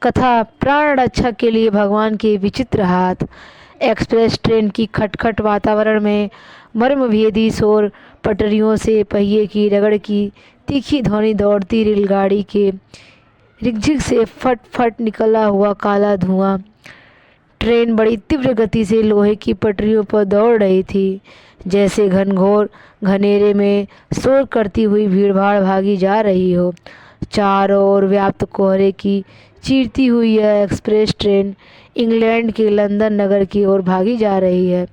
कथा प्राण रक्षा के लिए भगवान के विचित्र हाथ। एक्सप्रेस ट्रेन की खटखट वातावरण में मर्मभेदी शोर, पटरियों से पहिए की रगड़ की तीखी ध्वनि, दौड़ती रेलगाड़ी के रिगझिग से फट फट निकला हुआ काला धुआं। ट्रेन बड़ी तीव्र गति से लोहे की पटरियों पर दौड़ रही थी, जैसे घनघोर घनेरे में शोर करती हुई भीड़भाड़ भागी जा रही हो। चारों ओर व्याप्त कोहरे की चीरती हुई यह एक्सप्रेस ट्रेन इंग्लैंड के लंदन नगर की ओर भागी जा रही है।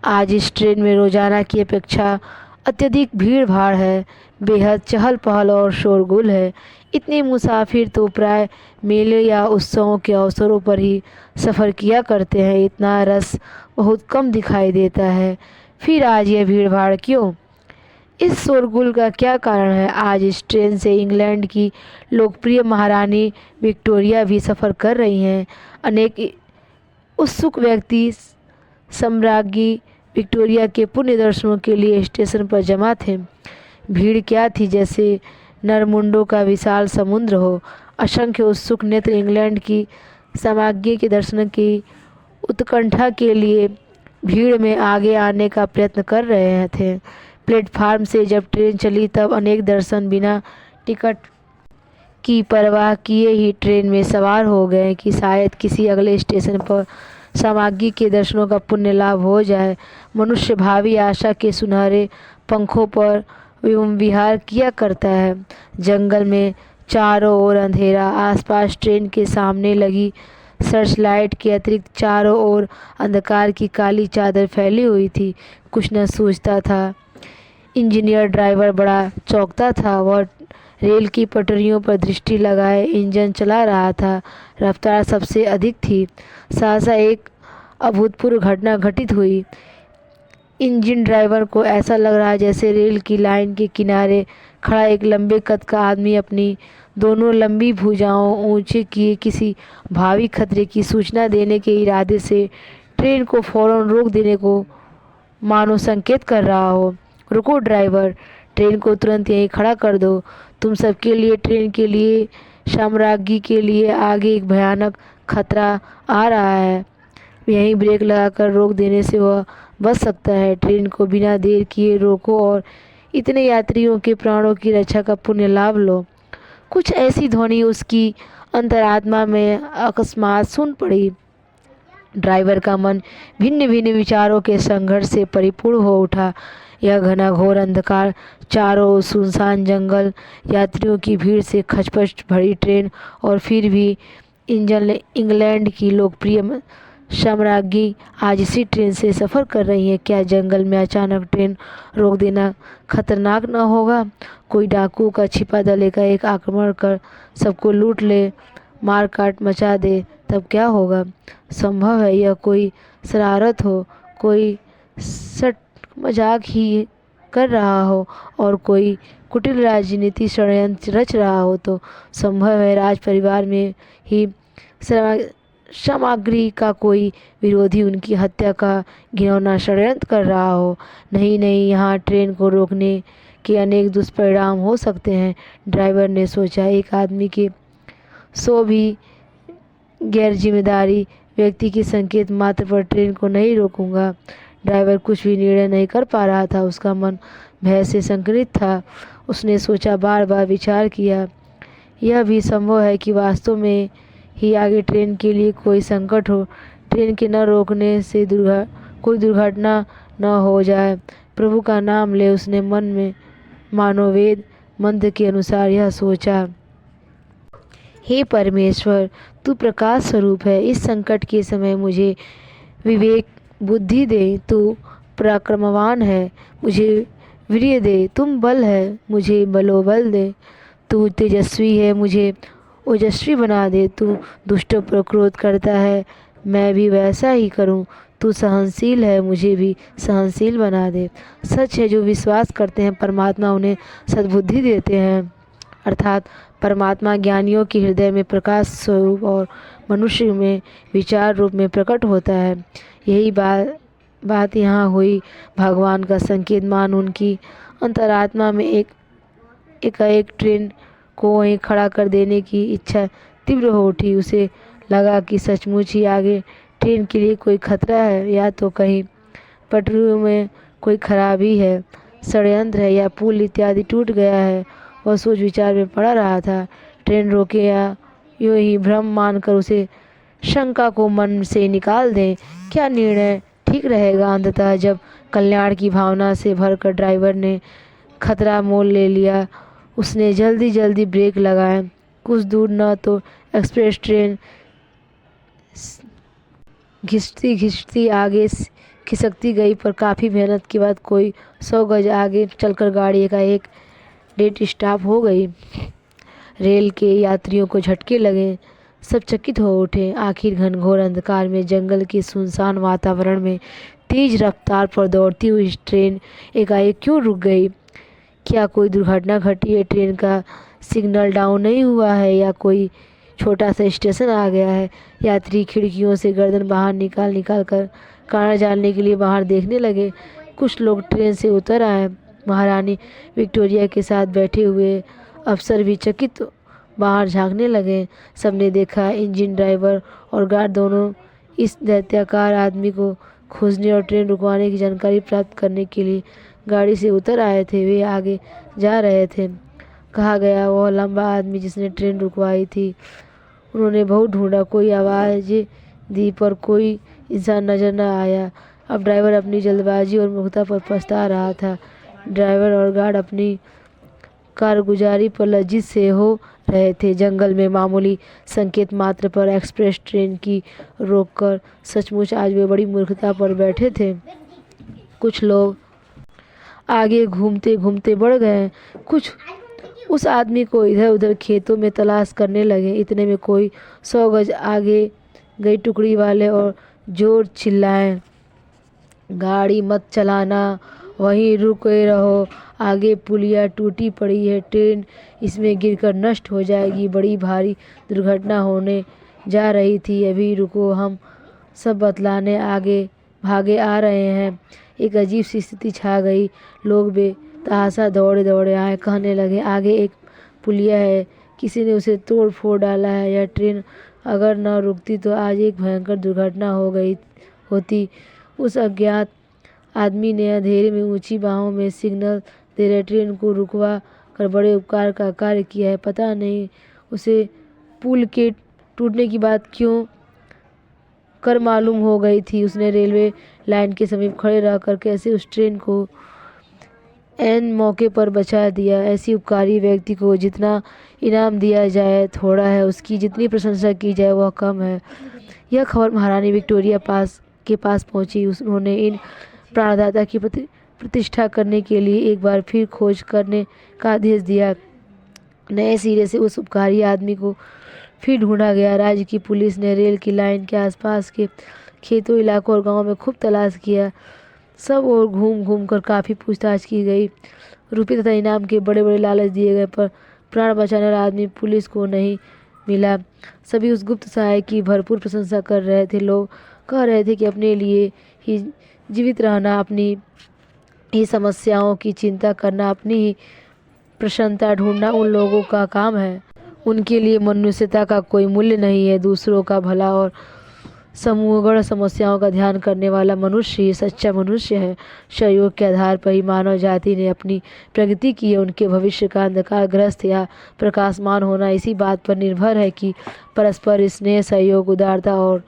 आज इस ट्रेन में रोजाना की अपेक्षा अत्यधिक भीड़ भाड़ है, बेहद चहल पहल और शोरगुल है। इतने मुसाफिर तो प्राय मेले या उत्सवों के अवसरों पर ही सफ़र किया करते हैं। इतना रस बहुत कम दिखाई देता है। फिर आज यह भीड़ भाड़ क्यों? इस शोरगुल का क्या कारण है? आज इस ट्रेन से इंग्लैंड की लोकप्रिय महारानी विक्टोरिया भी सफ़र कर रही हैं। अनेक उत्सुक व्यक्ति सम्राज्ञी विक्टोरिया के पुण्य दर्शनों के लिए स्टेशन पर जमा थे। भीड़ क्या थी, जैसे नरमुंडों का विशाल समुद्र हो। असंख्य उत्सुक नेत्र इंग्लैंड की सम्राज्ञी के दर्शन की उत्कंठा के लिए भीड़ में आगे आने का प्रयत्न कर रहे थे। प्लेटफार्म से जब ट्रेन चली तब अनेक दर्शन बिना टिकट की परवाह किए ही ट्रेन में सवार हो गए कि शायद किसी अगले स्टेशन पर सम्राज्ञी के दर्शनों का पुण्य लाभ हो जाए। मनुष्य भावी आशा के सुनहरे पंखों पर विहार किया करता है। जंगल में चारों ओर अंधेरा, आसपास ट्रेन के सामने लगी सर्च लाइट के अतिरिक्त चारों ओर अंधकार की काली चादर फैली हुई थी। कुछ न सूझता था। इंजीनियर ड्राइवर बड़ा चौंकता था। वह रेल की पटरियों पर दृष्टि लगाए इंजन चला रहा था। रफ्तार सबसे अधिक थी। सहसा एक अभूतपूर्व घटना घटित हुई। इंजन ड्राइवर को ऐसा लग रहा जैसे रेल की लाइन के किनारे खड़ा एक लंबे कद का आदमी अपनी दोनों लंबी भुजाओं ऊंचे किए किसी भावी खतरे की सूचना देने के इरादे से ट्रेन को फौरन रोक देने को मानो संकेत कर रहा हो। रुको ड्राइवर, ट्रेन को तुरंत यहीं खड़ा कर दो। तुम सबके लिए, ट्रेन के लिए, साम्राज्ञी के लिए आगे एक भयानक खतरा आ रहा है। यहीं ब्रेक लगाकर रोक देने से वह बच सकता है। ट्रेन को बिना देर किए रोको और इतने यात्रियों के प्राणों की रक्षा का पुण्य लाभ लो। कुछ ऐसी ध्वनि उसकी अंतरात्मा में अकस्मात सुन पड़ी। ड्राइवर का मन भिन्न भिन्न विचारों के संघर्ष से परिपूर्ण हो उठा। यह घना-घोर अंधकार, चारों ओर सुनसान जंगल, यात्रियों की भीड़ से खचपच भरी ट्रेन और फिर भी इंग्लैंड की लोकप्रिय साम्राज्ञी आज इसी ट्रेन से सफ़र कर रही है। क्या जंगल में अचानक ट्रेन रोक देना खतरनाक न होगा? कोई डाकू का छिपा दल एकाएक आक्रमण कर सबको लूट ले, मार काट मचा दे, तब क्या होगा? संभव है यह कोई शरारत हो, कोई सट मजाक ही कर रहा हो और कोई कुटिल राजनीति षड्यंत्र रच रहा हो। तो संभव है राज परिवार में ही सामग्री का कोई विरोधी उनकी हत्या का घिनौना षड्यंत्र कर रहा हो। नहीं नहीं, यहाँ ट्रेन को रोकने के अनेक दुष्परिणाम हो सकते हैं, ड्राइवर ने सोचा। एक आदमी के सो भी गैर जिम्मेदारी व्यक्ति के संकेत मात्र पर ट्रेन को नहीं रोकूंगा। ड्राइवर कुछ भी निर्णय नहीं कर पा रहा था। उसका मन भय से संकलित था। उसने सोचा, बार बार विचार किया। यह भी संभव है कि वास्तव में ही आगे ट्रेन के लिए कोई संकट हो। ट्रेन के न रोकने से कोई दुर्घटना न हो जाए। प्रभु का नाम ले। उसने मन में मानो वेद मंत्र के अनुसार यह सोचा, हे परमेश्वर, तू प्रकाश स्वरूप है। इस संकट के समय मुझे विवेक बुद्धि दे। तू पराक्रमवान है, मुझे वीर्य दे। तुम बल है, मुझे बलोबल दे। तू तेजस्वी है, मुझे ओजस्वी बना दे। तू दुष्टों पर क्रोध करता है, मैं भी वैसा ही करूं। तू सहनशील है, मुझे भी सहनशील बना दे। सच है, जो विश्वास करते हैं परमात्मा उन्हें सद्बुद्धि देते हैं। अर्थात परमात्मा ज्ञानियों के हृदय में प्रकाश स्वरूप और मनुष्य में विचार रूप में प्रकट होता है। यही बात यहाँ हुई। भगवान का संकेत मान उनकी अंतरात्मा में एकाएक ट्रेन को वहीं खड़ा कर देने की इच्छा तीव्र हो उठी। उसे लगा कि सचमुच ही आगे ट्रेन के लिए कोई खतरा है, या तो कहीं पटरियों में कोई खराबी है, षड्यंत्र है, या पुल इत्यादि टूट गया है। वह सोच विचार में पड़ा रहा था। ट्रेन रोके या यूं ही भ्रम मानकर उसे शंका को मन से निकाल दें, क्या निर्णय ठीक रहेगा। अंततः जब कल्याण की भावना से भरकर ड्राइवर ने खतरा मोल ले लिया, उसने जल्दी जल्दी ब्रेक लगाए। कुछ दूर न तो एक्सप्रेस ट्रेन घिसती घिसती आगे खिसकती गई, पर काफ़ी मेहनत के बाद कोई 100 गज आगे चलकर गाड़ी का एक डेट स्टॉप हो गई। रेल के यात्रियों को झटके लगे, सब चकित हो उठे। आखिर घनघोर अंधकार में, जंगल के सुनसान वातावरण में तेज रफ्तार पर दौड़ती हुई ट्रेन एकाएक क्यों रुक गई? क्या कोई दुर्घटना घटी है? ट्रेन का सिग्नल डाउन नहीं हुआ है, या कोई छोटा सा स्टेशन आ गया है? यात्री खिड़कियों से गर्दन बाहर निकाल निकाल कर कारण जानने के लिए बाहर देखने लगे। कुछ लोग ट्रेन से उतर आए। महारानी विक्टोरिया के साथ बैठे हुए अफसर भी चकित बाहर झांकने लगे। सबने देखा इंजन ड्राइवर और गार्ड दोनों इस दैत्याकार आदमी को खोजने और ट्रेन रुकवाने की जानकारी प्राप्त करने के लिए गाड़ी से उतर आए थे। वे आगे जा रहे थे। कहा गया वह लंबा आदमी जिसने ट्रेन रुकवाई थी। उन्होंने बहुत ढूंढा, कोई आवाज़ दी, पर कोई इंसान नजर न आया। अब ड्राइवर अपनी जल्दबाजी और मूर्खता पर पछता रहा था। ड्राइवर और गार्ड अपनी कारगुजारी पर लज्जित से हो रहे थे। जंगल में मामूली संकेत मात्र पर एक्सप्रेस ट्रेन की रोककर सचमुच आज वे बड़ी मूर्खता पर बैठे थे। कुछ लोग आगे घूमते घूमते बढ़ गए, कुछ उस आदमी को इधर उधर खेतों में तलाश करने लगे। इतने में कोई 100 गज आगे गई टुकड़ी वाले और जोर चिल्लाए, गाड़ी मत चलाना, वहीं रुके रहो, आगे पुलिया टूटी पड़ी है, ट्रेन इसमें गिरकर नष्ट हो जाएगी, बड़ी भारी दुर्घटना होने जा रही थी, अभी रुको, हम सब बतलाने आगे भागे आ रहे हैं। एक अजीब सी स्थिति छा गई। लोग बेतहाशा दौड़े दौड़े आए, कहने लगे आगे एक पुलिया है, किसी ने उसे तोड़ फोड़ डाला है, या ट्रेन अगर न रुकती तो आज एक भयंकर दुर्घटना हो गई होती। उस अज्ञात आदमी ने अंधेरे में ऊंची बाहों में सिग्नल दे रहे ट्रेन को रुकवा कर बड़े उपकार का कार्य किया है। पता नहीं उसे पुल के टूटने की बात क्यों कर मालूम हो गई थी। उसने रेलवे लाइन के समीप खड़े रहकर कैसे उस ट्रेन को ऐन मौके पर बचा दिया। ऐसी उपकारी व्यक्ति को जितना इनाम दिया जाए थोड़ा है, उसकी जितनी प्रशंसा की जाए वह कम है। यह खबर महारानी विक्टोरिया के पास पहुंची। उन्होंने इन प्राणदाता की प्रतिष्ठा करने के लिए एक बार फिर खोज करने का आदेश दिया। नए सिरे से उस उपकारी आदमी को फिर ढूंढा गया। राज्य की पुलिस ने रेल की लाइन के आसपास के खेतों, इलाकों और गांवों में खूब तलाश किया। सब और घूम घूम कर काफ़ी पूछताछ की गई। रुपये तथा इनाम के बड़े बड़े लालच दिए गए, पर प्राण बचाने वाला आदमी पुलिस को नहीं मिला। सभी उस गुप्त सहायक की भरपूर प्रशंसा कर रहे थे। लोग कह रहे थे कि अपने लिए ही जीवित रहना, अपनी ही समस्याओं की चिंता करना, अपनी ही प्रसन्नता ढूंढना उन लोगों का काम है। उनके लिए मनुष्यता का कोई मूल्य नहीं है। दूसरों का भला और समूहगढ़ समस्याओं का ध्यान करने वाला मनुष्य ही सच्चा मनुष्य है। सहयोग के आधार पर ही मानव जाति ने अपनी प्रगति की है। उनके भविष्य का अंधकारग्रस्त या प्रकाशमान होना इसी बात पर निर्भर है कि परस्पर स्नेह, सहयोग, उदारता और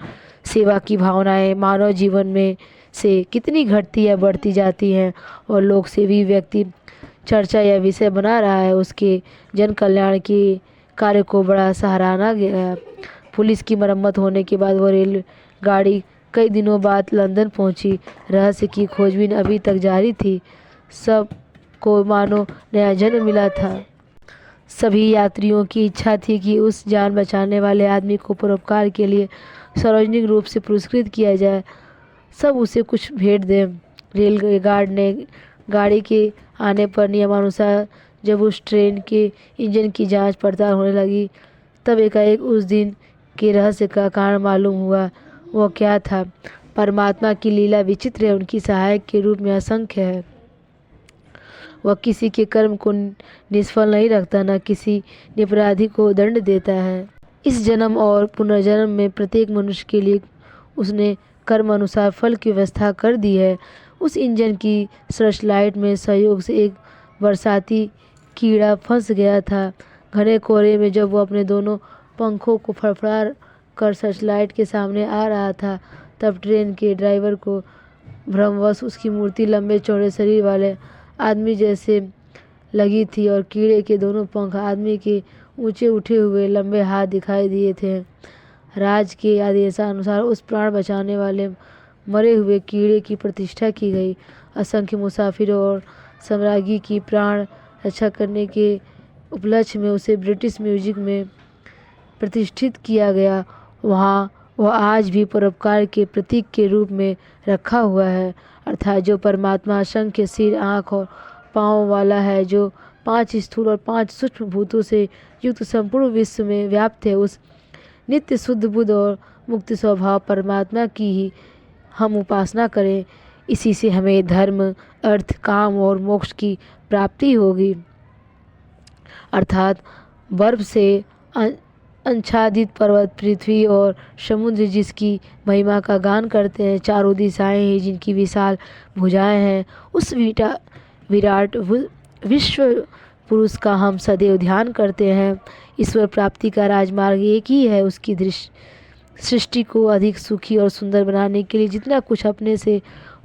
सेवा की भावनाएं मानव जीवन में से कितनी घटती या बढ़ती जाती हैं, और लोक सेवी व्यक्ति चर्चा या विषय बना रहा है। उसके जन कल्याण के कार्य को बड़ा सराहा गया। पुलिस की मरम्मत होने के बाद वो रेलगाड़ी कई दिनों बाद लंदन पहुंची। रहस्य की खोजबीन अभी तक जारी थी। सब को मानो नया जन्म मिला था। सभी यात्रियों की इच्छा थी कि उस जान बचाने वाले आदमी को परोपकार के लिए सार्वजनिक रूप से पुरस्कृत किया जाए। सब उसे कुछ भेंट दें। रेल गार्ड ने गाड़ी के आने पर नियमानुसार जब उस ट्रेन के इंजन की जांच पड़ताल होने लगी, तब एकाएक उस दिन के रहस्य का कारण मालूम हुआ। वह क्या था? परमात्मा की लीला विचित्र है। उनकी सहायक के रूप में असंख्य है। वह किसी के कर्म को निष्फल नहीं रखता, न किसी निरपराधी को दंड देता है। इस जन्म और पुनर्जन्म में प्रत्येक मनुष्य के लिए उसने कर्म अनुसार फल की व्यवस्था कर दी है। उस इंजन की सर्च लाइट में सहयोग से एक बरसाती कीड़ा फंस गया था। घने कोहरे में जब वो अपने दोनों पंखों को फड़फड़ा कर सर्च लाइट के सामने आ रहा था, तब ट्रेन के ड्राइवर को भ्रमवश उसकी मूर्ति लंबे चौड़े शरीर वाले आदमी जैसे लगी थी और कीड़े के दोनों पंख आदमी के ऊंचे उठे हुए लंबे हाथ दिखाई दिए थे। राज के आदेशानुसार उस प्राण बचाने वाले मरे हुए कीड़े की प्रतिष्ठा की गई। असंख्य मुसाफिरों और साम्राज्ञी की प्राण रक्षा करने के उपलक्ष्य में उसे ब्रिटिश म्यूजियम में प्रतिष्ठित किया गया। वहाँ वह आज भी परोपकार के प्रतीक के रूप में रखा हुआ है, अर्थात जो परमात्मा असंख्य सिर, आँख और पाँव वाला है, जो 5 स्थूल और 5 सूक्ष्म भूतों से युक्त संपूर्ण विश्व में व्याप्त है, उस नित्य शुद्ध बुद्ध और मुक्त स्वभाव परमात्मा की ही हम उपासना करें। इसी से हमें धर्म, अर्थ, काम और मोक्ष की प्राप्ति होगी। अर्थात बर्फ से आच्छादित पर्वत, पृथ्वी और समुद्र जिसकी महिमा का गान करते हैं, चारों दिशाएं हैं जिनकी विशाल भुजाएं हैं, उस विराट विश्व पुरुष का हम सदैव ध्यान करते हैं। ईश्वर प्राप्ति का राजमार्ग एक ही है, उसकी सृष्टि को अधिक सुखी और सुंदर बनाने के लिए जितना कुछ अपने से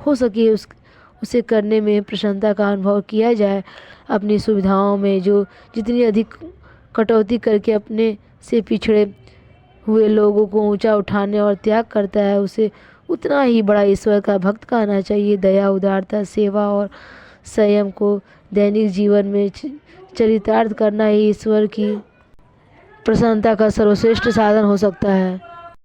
हो सके उसे करने में प्रसन्नता का अनुभव किया जाए। अपनी सुविधाओं में जो जितनी अधिक कटौती करके अपने से पिछड़े हुए लोगों को ऊंचा उठाने और त्याग करता है, उसे उतना ही बड़ा ईश्वर का भक्त कहना चाहिए। दया, उदारता, सेवा और संयम को दैनिक जीवन में चरितार्थ करना ही ईश्वर की प्रसन्नता का सर्वश्रेष्ठ साधन हो सकता है।